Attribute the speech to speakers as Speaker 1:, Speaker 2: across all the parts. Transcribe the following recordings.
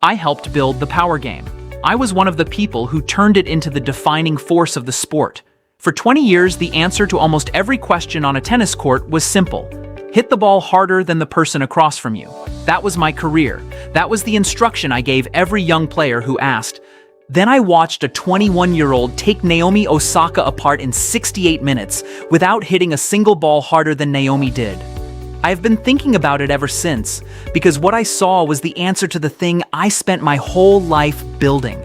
Speaker 1: I helped build the power game. I was one of the people who turned it into the defining force of the sport. For 20 years, the answer to almost every question on a tennis court was simple. Hit the ball harder than the person across from you. That was my career. That was the instruction I gave every young player who asked. Then I watched a 21-year-old take Naomi Osaka apart in 68 minutes without hitting a single ball harder than Naomi did. I've been thinking about it ever since, because what I saw was the answer to the thing I spent my whole life building.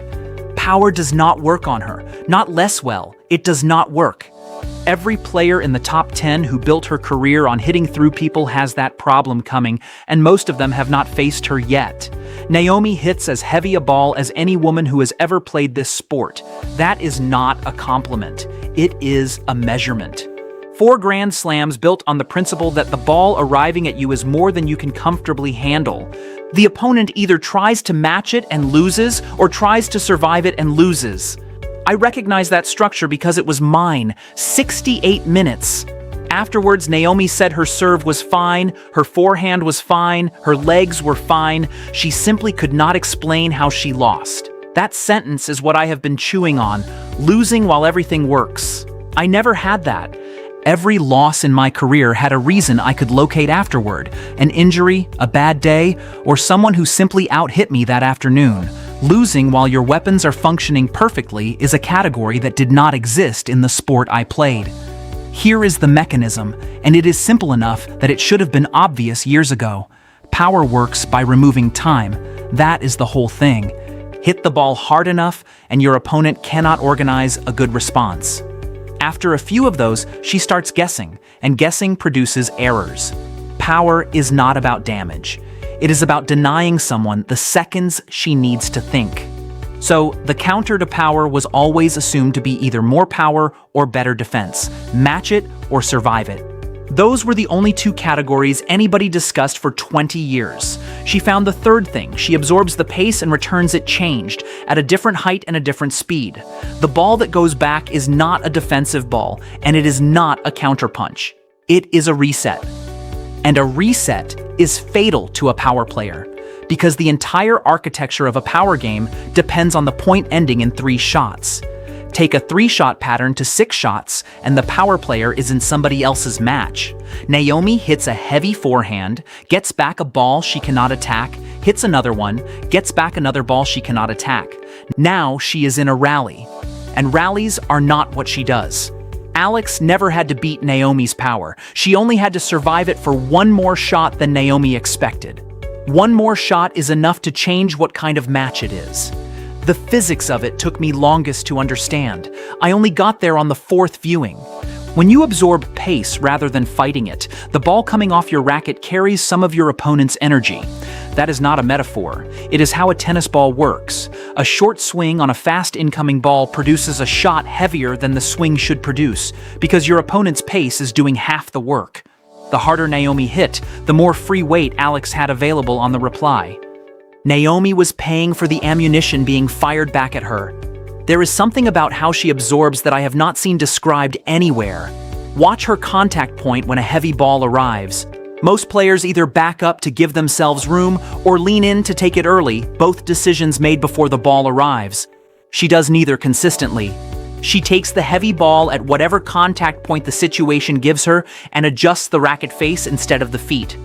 Speaker 1: Power does not work on her, not less well, it does not work. Every player in the top 10 who built her career on hitting through people has that problem coming, and most of them have not faced her yet. Naomi hits as heavy a ball as any woman who has ever played this sport. That is not a compliment. It is a measurement. 4 Grand Slams built on the principle that the ball arriving at you is more than you can comfortably handle. The opponent either tries to match it and loses, or tries to survive it and loses. I recognize that structure because it was mine. 68 minutes. Afterwards, Naomi said her serve was fine, her forehand was fine, her legs were fine. She simply could not explain how she lost. That sentence is what I have been chewing on, losing while everything works. I never had that. Every loss in my career had a reason I could locate afterward, an injury, a bad day, or someone who simply out-hit me that afternoon. Losing while your weapons are functioning perfectly is a category that did not exist in the sport I played. Here is the mechanism, and it is simple enough that it should have been obvious years ago. Power works by removing time. That is the whole thing. Hit the ball hard enough, and your opponent cannot organize a good response. After a few of those, she starts guessing, and guessing produces errors. Power is not about damage. It is about denying someone the seconds she needs to think. So, the counter to power was always assumed to be either more power or better defense. Match it or survive it. Those were the only 2 categories anybody discussed for 20 years. She found the third thing. She absorbs the pace and returns it changed, at a different height and a different speed. The ball that goes back is not a defensive ball, and it is not a counterpunch. It is a reset. And a reset is fatal to a power player, because the entire architecture of a power game depends on the point ending in 3 shots. Take a 3-shot pattern to 6 shots, and the power player is in somebody else's match. Naomi hits a heavy forehand, gets back a ball she cannot attack, hits another one, gets back another ball she cannot attack. Now she is in a rally. And rallies are not what she does. Alex never had to beat Naomi's power. She only had to survive it for 1 more shot than Naomi expected. 1 more shot is enough to change what kind of match it is. The physics of it took me longest to understand. I only got there on the 4th viewing. When you absorb pace rather than fighting it, the ball coming off your racket carries some of your opponent's energy. That is not a metaphor. It is how a tennis ball works. A short swing on a fast incoming ball produces a shot heavier than the swing should produce, because your opponent's pace is doing half the work. The harder Naomi hit, the more free weight Alex had available on the reply. Naomi was paying for the ammunition being fired back at her. There is something about how she absorbs that I have not seen described anywhere. Watch her contact point when a heavy ball arrives. Most players either back up to give themselves room or lean in to take it early, both decisions made before the ball arrives. She does neither consistently. She takes the heavy ball at whatever contact point the situation gives her and adjusts the racket face instead of the feet.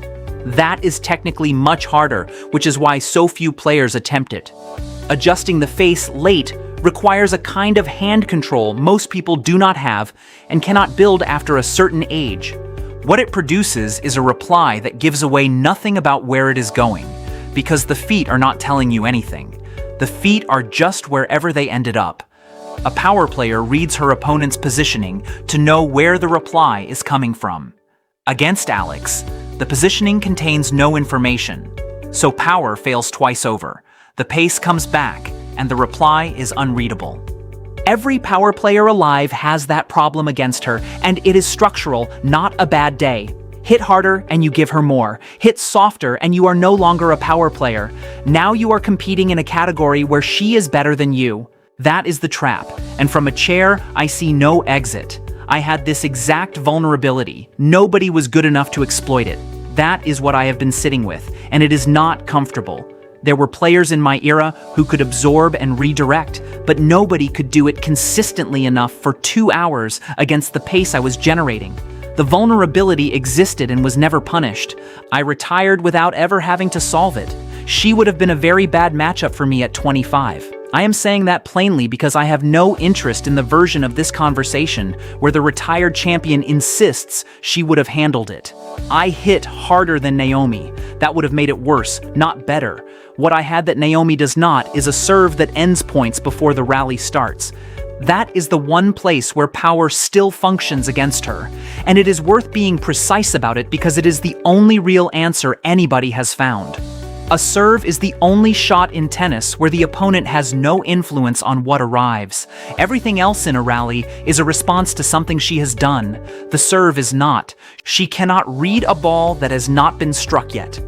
Speaker 1: That is technically much harder, which is why so few players attempt it. Adjusting the face late requires a kind of hand control most people do not have and cannot build after a certain age. What it produces is a reply that gives away nothing about where it is going, because the feet are not telling you anything. The feet are just wherever they ended up. A power player reads her opponent's positioning to know where the reply is coming from. Against Alex, the positioning contains no information, so power fails twice over. The pace comes back, and the reply is unreadable. Every power player alive has that problem against her, and it is structural, not a bad day. Hit harder and you give her more. Hit softer and you are no longer a power player. Now you are competing in a category where she is better than you. That is the trap, and from a chair, I see no exit. I had this exact vulnerability. Nobody was good enough to exploit it. That is what I have been sitting with, and it is not comfortable. There were players in my era who could absorb and redirect, but nobody could do it consistently enough for 2 hours against the pace I was generating. The vulnerability existed and was never punished. I retired without ever having to solve it. She would have been a very bad matchup for me at 25. I am saying that plainly because I have no interest in the version of this conversation where the retired champion insists she would have handled it. I hit harder than Naomi. That would have made it worse, not better. What I had that Naomi does not is a serve that ends points before the rally starts. That is the one place where power still functions against her, and it is worth being precise about it because it is the only real answer anybody has found. A serve is the only shot in tennis where the opponent has no influence on what arrives. Everything else in a rally is a response to something she has done. The serve is not. She cannot read a ball that has not been struck yet.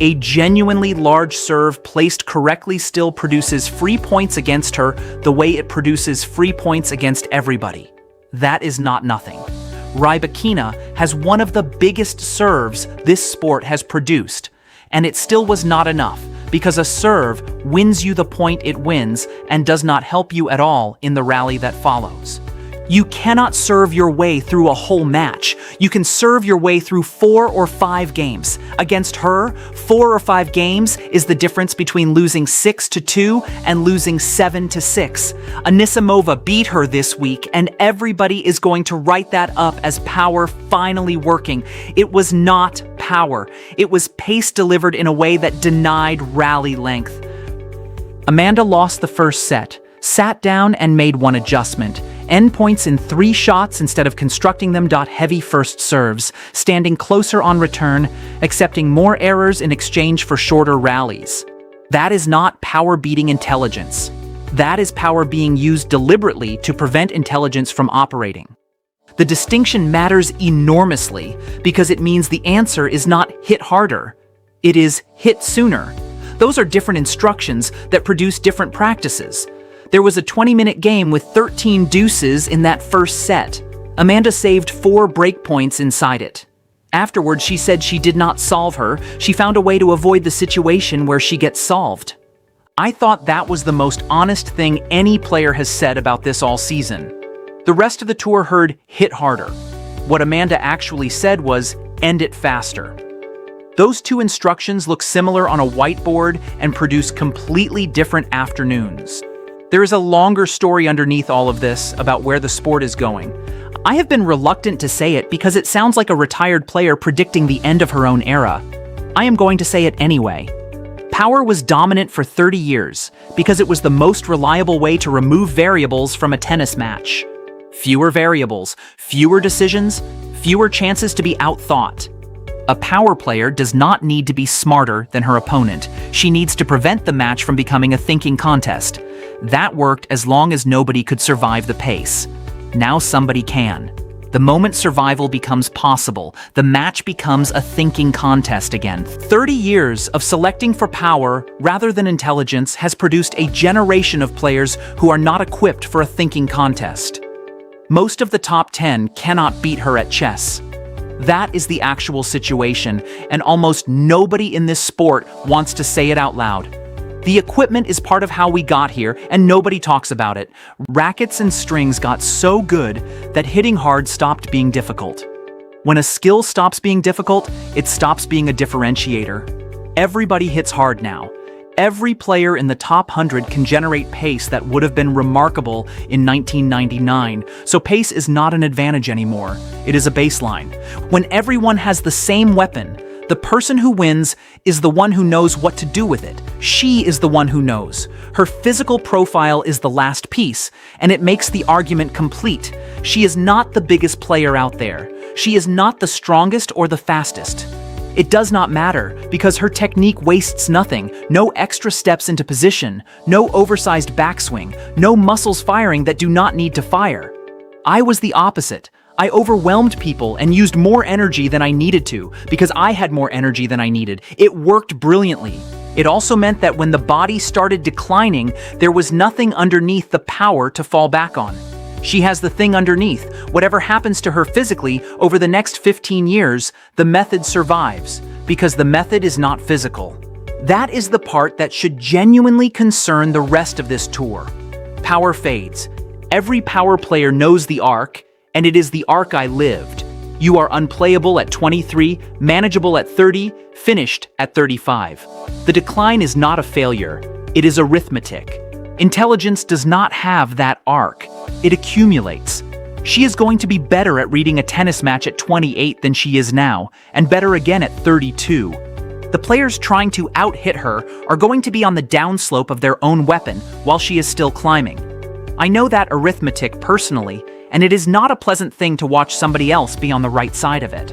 Speaker 1: A genuinely large serve placed correctly still produces free points against her the way it produces free points against everybody. That is not nothing. Rybakina has one of the biggest serves this sport has produced. And it still was not enough, because a serve wins you the point it wins and does not help you at all in the rally that follows. You cannot serve your way through a whole match. You can serve your way through 4 or 5 games. Against her, 4 or 5 games is the difference between losing 6-2 and losing 7-6. Anisimova beat her this week, and everybody is going to write that up as power finally working. It was not power. It was pace delivered in a way that denied rally length. Amanda lost the first set, sat down and made one adjustment. Endpoints in 3 shots instead of constructing them. Heavy first serves, standing closer on return, accepting more errors in exchange for shorter rallies. That is not power-beating intelligence. That is power being used deliberately to prevent intelligence from operating. The distinction matters enormously because it means the answer is not hit harder. It is hit sooner. Those are different instructions that produce different practices. There was a 20-minute game with 13 deuces in that first set. Amanda saved 4 breakpoints inside it. Afterwards, she said she did not solve her. She found a way to avoid the situation where she gets solved. I thought that was the most honest thing any player has said about this all season. The rest of the tour heard hit harder. What Amanda actually said was end it faster. Those 2 instructions look similar on a whiteboard and produce completely different afternoons. There is a longer story underneath all of this about where the sport is going. I have been reluctant to say it because it sounds like a retired player predicting the end of her own era. I am going to say it anyway. Power was dominant for 30 years because it was the most reliable way to remove variables from a tennis match. Fewer variables, fewer decisions, fewer chances to be outthought. A power player does not need to be smarter than her opponent. She needs to prevent the match from becoming a thinking contest. That worked as long as nobody could survive the pace. Now somebody can. The moment survival becomes possible, the match becomes a thinking contest again. 30 years of selecting for power rather than intelligence has produced a generation of players who are not equipped for a thinking contest. Most of the top 10 cannot beat her at chess. That is the actual situation, and almost nobody in this sport wants to say it out loud. The equipment is part of how we got here, and nobody talks about it. Rackets and strings got so good that hitting hard stopped being difficult. When a skill stops being difficult, it stops being a differentiator. Everybody hits hard now. Every player in the top 100 can generate pace that would have been remarkable in 1999, so pace is not an advantage anymore. It is a baseline. When everyone has the same weapon, the person who wins is the one who knows what to do with it. She is the one who knows. Her physical profile is the last piece, and it makes the argument complete. She is not the biggest player out there. She is not the strongest or the fastest. It does not matter, because her technique wastes nothing. No extra steps into position, no oversized backswing, no muscles firing that do not need to fire. I was the opposite. I overwhelmed people and used more energy than I needed to because I had more energy than I needed. It worked brilliantly. It also meant that when the body started declining, there was nothing underneath the power to fall back on. She has the thing underneath. Whatever happens to her physically over the next 15 years, the method survives because the method is not physical. That is the part that should genuinely concern the rest of this tour. Power fades. Every power player knows the arc, and it is the arc I lived. You are unplayable at 23, manageable at 30, finished at 35. The decline is not a failure, it is arithmetic. Intelligence does not have that arc. It accumulates. She is going to be better at reading a tennis match at 28 than she is now, and better again at 32. The players trying to out-hit her are going to be on the downslope of their own weapon while she is still climbing. I know that arithmetic personally, and it is not a pleasant thing to watch somebody else be on the right side of it.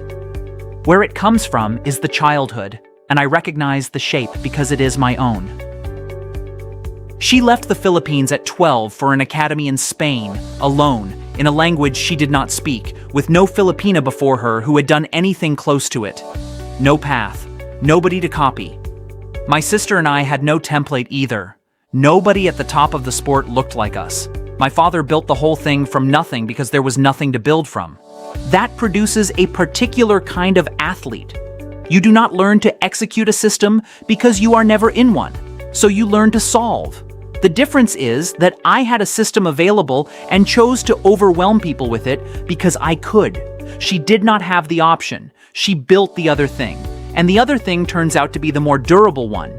Speaker 1: Where it comes from is the childhood, and I recognize the shape because it is my own. She left the Philippines at 12 for an academy in Spain, alone, in a language she did not speak, with no Filipina before her who had done anything close to it. No path, nobody to copy. My sister and I had no template either. Nobody at the top of the sport looked like us. My father built the whole thing from nothing because there was nothing to build from. That produces a particular kind of athlete. You do not learn to execute a system because you are never in one, so you learn to solve. The difference is that I had a system available and chose to overwhelm people with it because I could. She did not have the option. She built the other thing, and the other thing turns out to be the more durable one.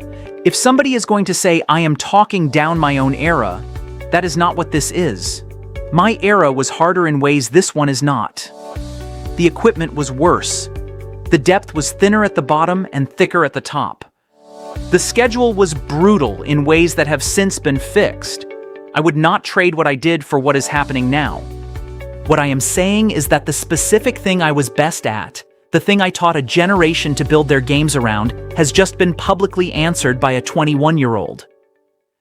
Speaker 1: If somebody is going to say I am talking down my own era, that is not what this is. My era was harder in ways this one is not. The equipment was worse. The depth was thinner at the bottom and thicker at the top. The schedule was brutal in ways that have since been fixed. I would not trade what I did for what is happening now. What I am saying is that the specific thing I was best at, the thing I taught a generation to build their games around, has just been publicly answered by a 21-year-old.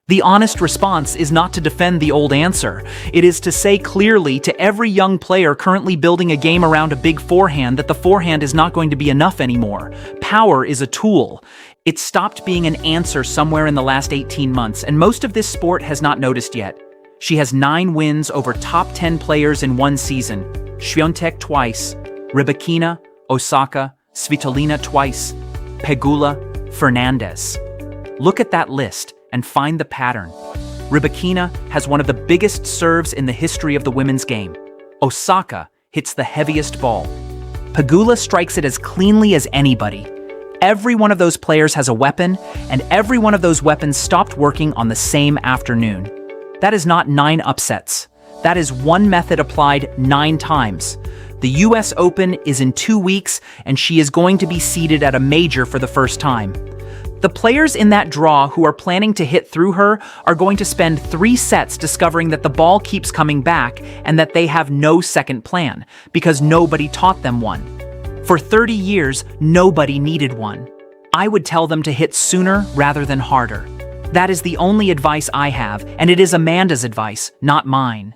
Speaker 1: The honest response is not to defend the old answer. It is to say clearly to every young player currently building a game around a big forehand that the forehand is not going to be enough anymore. Power is a tool. It stopped being an answer somewhere in the last 18 months, and most of this sport has not noticed yet. She has 9 wins over top 10 players in one season. Świątek twice, Rybakina, Osaka, Svitolina twice, Pegula, Fernandez. Look at that list and find the pattern. Rybakina has one of the biggest serves in the history of the women's game. Osaka hits the heaviest ball. Pegula strikes it as cleanly as anybody. Every one of those players has a weapon, and every one of those weapons stopped working on the same afternoon. That is not 9 upsets. That is one method applied 9 times. The US Open is in 2 weeks, and she is going to be seeded at a major for the first time. The players in that draw who are planning to hit through her are going to spend 3 sets discovering that the ball keeps coming back and that they have no second plan, because nobody taught them one. For 30 years, nobody needed one. I would tell them to hit sooner rather than harder. That is the only advice I have, and it is Amanda's advice, not mine.